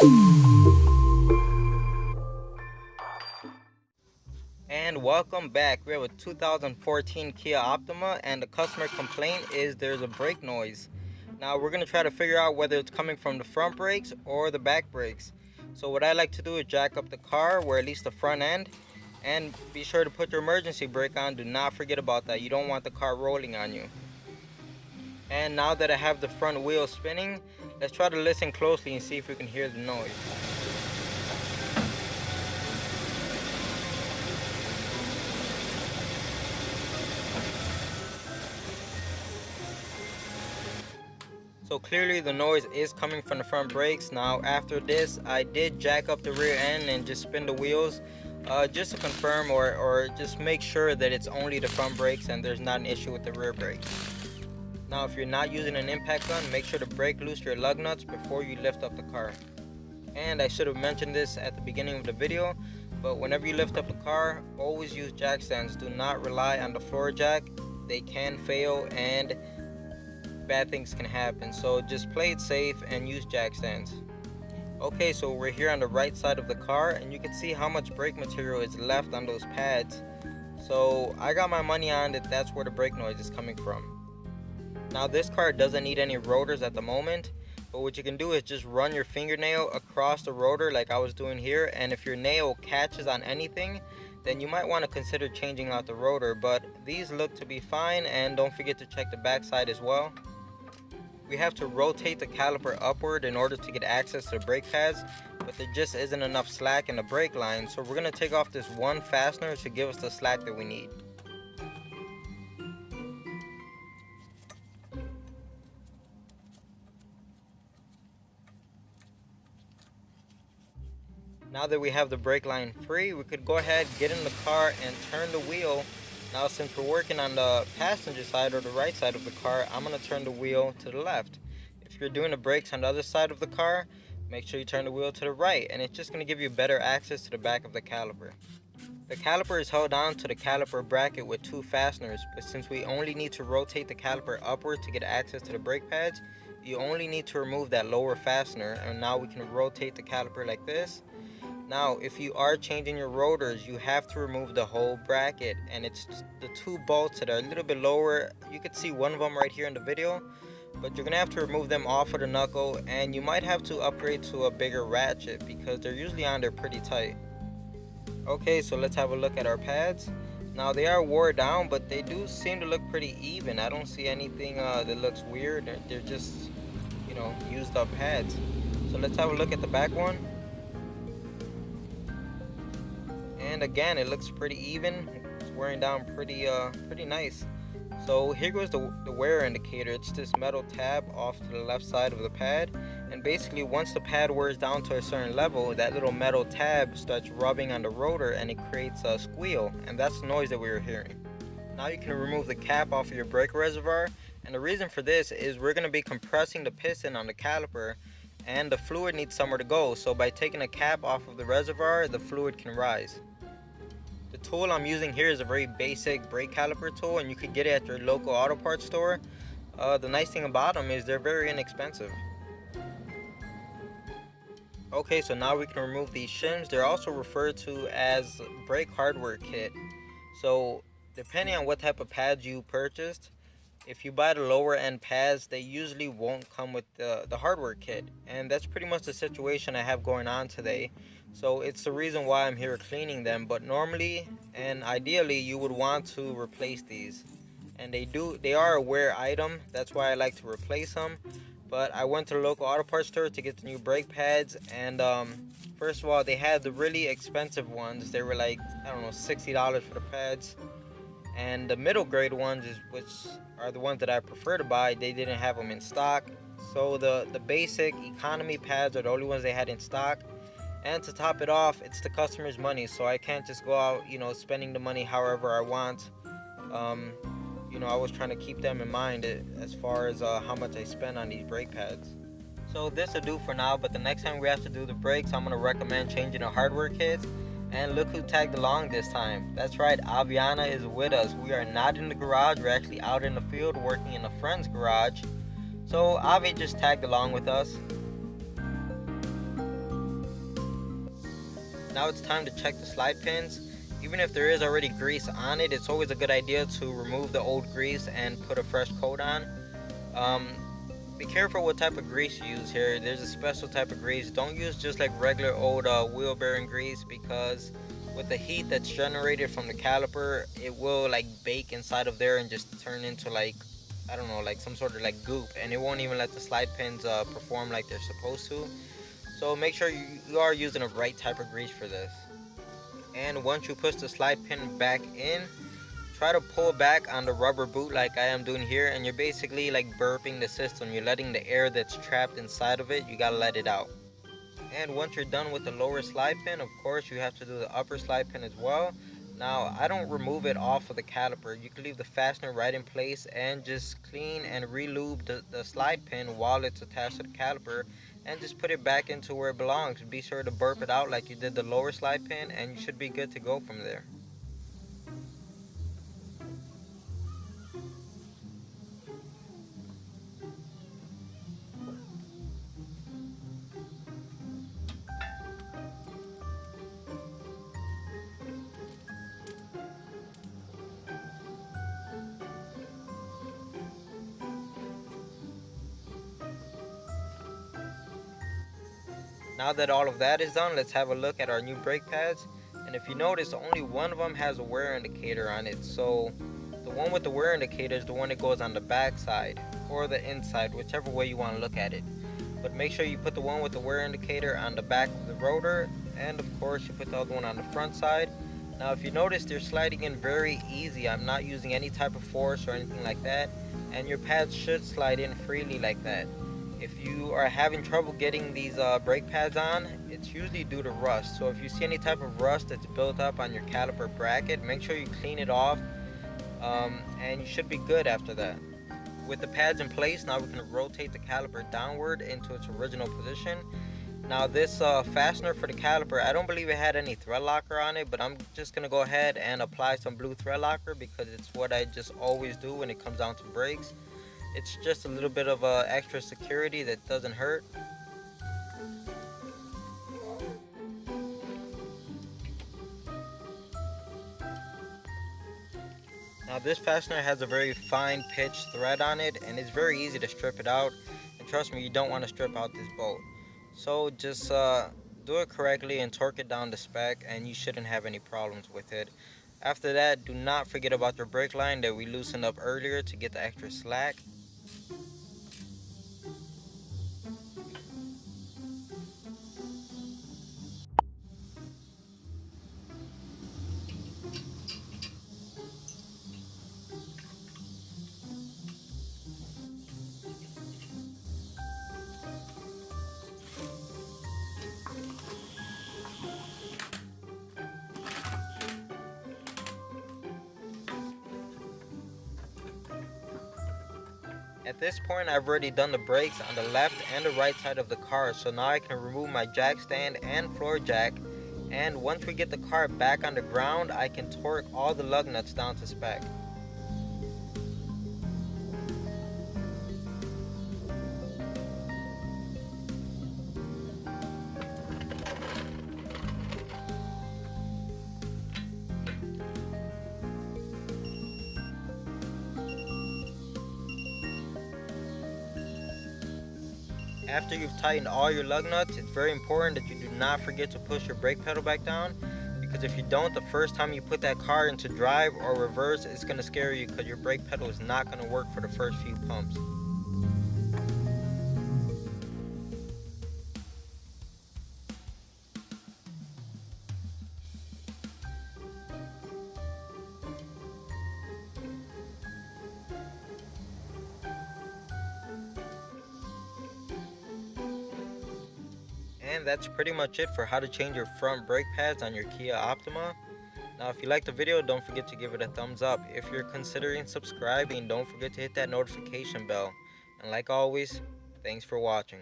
And welcome back. We have a 2014 Kia Optima, and the customer complaint is there's a brake noise. Now we're going to try to figure out whether it's coming from the front brakes or the back brakes. So what I like to do is jack up the car, or at least the front end, and be sure to put your emergency brake on. Do not forget about that. You don't want the car rolling on you. And now that I have the front wheel spinning, let's try to listen closely and see if we can hear the noise. So clearly the noise is coming from the front brakes. Now after this, I did jack up the rear end and just spin the wheels just to confirm or just make sure that it's only the front brakes and there's not an issue with the rear brakes. Now if you're not using an impact gun, make sure to brake loose your lug nuts before you lift up the car. And I should have mentioned this at the beginning of the video, but whenever you lift up the car, always use jack stands. Do not rely on the floor jack. They can fail and bad things can happen, so just play it safe and use jack stands. Okay, so we're here on the right side of the car and you can see how much brake material is left on those pads. So I got my money on that that's where the brake noise is coming from. Now this car doesn't need any rotors at the moment, but what you can do is just run your fingernail across the rotor like I was doing here, and if your nail catches on anything, then you might want to consider changing out the rotor, but these look to be fine. And don't forget to check the back side as well. We have to rotate the caliper upward in order to get access to the brake pads, but there just isn't enough slack in the brake line, so we're going to take off this one fastener to give us the slack that we need. Now that we have the brake line free, we could go ahead, get in the car and turn the wheel. Now since we're working on the passenger side or the right side of the car, I'm going to turn the wheel to the left. If you're doing the brakes on the other side of the car, make sure you turn the wheel to the right, and it's just going to give you better access to the back of the caliper. The caliper is held on to the caliper bracket with two fasteners, but since we only need to rotate the caliper upward to get access to the brake pads, you only need to remove that lower fastener, and now we can rotate the caliper like this. Now, if you are changing your rotors, you have to remove the whole bracket, and it's the two bolts that are a little bit lower. You can see one of them right here in the video, but you're gonna have to remove them off of the knuckle, and you might have to upgrade to a bigger ratchet because they're usually on there pretty tight. Okay, so let's have a look at our pads. Now they are wore down, but they do seem to look pretty even. I don't see anything that looks weird. They're just, used up pads. So let's have a look at the back one. And again, it looks pretty even. It's wearing down pretty nice. So here goes the wear indicator. It's this metal tab off to the left side of the pad, and basically once the pad wears down to a certain level, that little metal tab starts rubbing on the rotor and it creates a squeal, and that's the noise that we were hearing. Now you can remove the cap off of your brake reservoir, and the reason for this is we're going to be compressing the piston on the caliper, and the fluid needs somewhere to go. So by taking a cap off of the reservoir, the fluid can rise. The tool I'm using here is a very basic brake caliper tool, and you could get it at your local auto parts store. The nice thing about them is they're very inexpensive. Okay, so now we can remove these shims. They're also referred to as brake hardware kit. So depending on what type of pads you purchased, if you buy the lower end pads, they usually won't come with the hardware kit, and that's pretty much the situation I have going on today. So it's the reason why I'm here cleaning them, but normally and ideally you would want to replace these, and they are a wear item. That's why I like to replace them. But I went to the local auto parts store to get the new brake pads, and first of all, they had the really expensive ones. They were like, I don't know, $60 for the pads, and the middle grade ones, which are the ones that I prefer to buy, they didn't have them in stock. So the basic economy pads are the only ones they had in stock. And to top it off, it's the customer's money, so I can't just go out, spending the money however I want. I was trying to keep them in mind as far as how much I spend on these brake pads. So this will do for now, but the next time we have to do the brakes, I'm going to recommend changing the hardware kits. And look who tagged along this time. That's right, Aviana is with us. We are not in the garage, we're actually out in the field working in a friend's garage. So Avi just tagged along with us. Now it's time to check the slide pins. Even if there is already grease on it, it's always a good idea to remove the old grease and put a fresh coat on. Um, be careful what type of grease you use here. There's a special type of grease. Don't use just like regular old wheel bearing grease, because with the heat that's generated from the caliper, it will like bake inside of there and just turn into like, I don't know, like some sort of like goop, and it won't even let the slide pins perform like they're supposed to. So make sure you are using the right type of grease for this. And once you push the slide pin back in, try to pull back on the rubber boot like I am doing here, and you're basically like burping the system. You're letting the air that's trapped inside of it, you gotta let it out. And once you're done with the lower slide pin, of course you have to do the upper slide pin as well. Now I don't remove it off of the caliper. You can leave the fastener right in place and just clean and re-lube the slide pin while it's attached to the caliper, and just put it back into where it belongs. Be sure to burp it out like you did the lower slide pin, and you should be good to go from there. Now that all of that is done, let's have a look at our new brake pads. And if you notice, only one of them has a wear indicator on it. So the one with the wear indicator is the one that goes on the back side or the inside, whichever way you want to look at it. But make sure you put the one with the wear indicator on the back of the rotor, and of course you put the other one on the front side. Now if you notice, they're sliding in very easy. I'm not using any type of force or anything like that, and your pads should slide in freely like that. If you are having trouble getting these brake pads on, it's usually due to rust. So if you see any type of rust that's built up on your caliper bracket, make sure you clean it off, and you should be good after that. With the pads in place, now we can rotate the caliper downward into its original position. Now this fastener for the caliper, I don't believe it had any thread locker on it, but I'm just going to go ahead and apply some blue thread locker because it's what I just always do when it comes down to brakes. It's just a little bit of extra security that doesn't hurt. Now this fastener has a very fine pitch thread on it, and it's very easy to strip it out. And trust me, you don't want to strip out this bolt. So just do it correctly and torque it down to spec, and you shouldn't have any problems with it. After that, do not forget about your brake line that we loosened up earlier to get the extra slack. At this point, I've already done the brakes on the left and the right side of the car, so now I can remove my jack stand and floor jack, and once we get the car back on the ground, I can torque all the lug nuts down to spec. After you've tightened all your lug nuts, it's very important that you do not forget to push your brake pedal back down, because if you don't, the first time you put that car into drive or reverse, it's going to scare you because your brake pedal is not going to work for the first few pumps. And that's pretty much it for how to change your front brake pads on your Kia Optima. Now if you liked the video, don't forget to give it a thumbs up. If you're considering subscribing, don't forget to hit that notification bell. And like always, thanks for watching.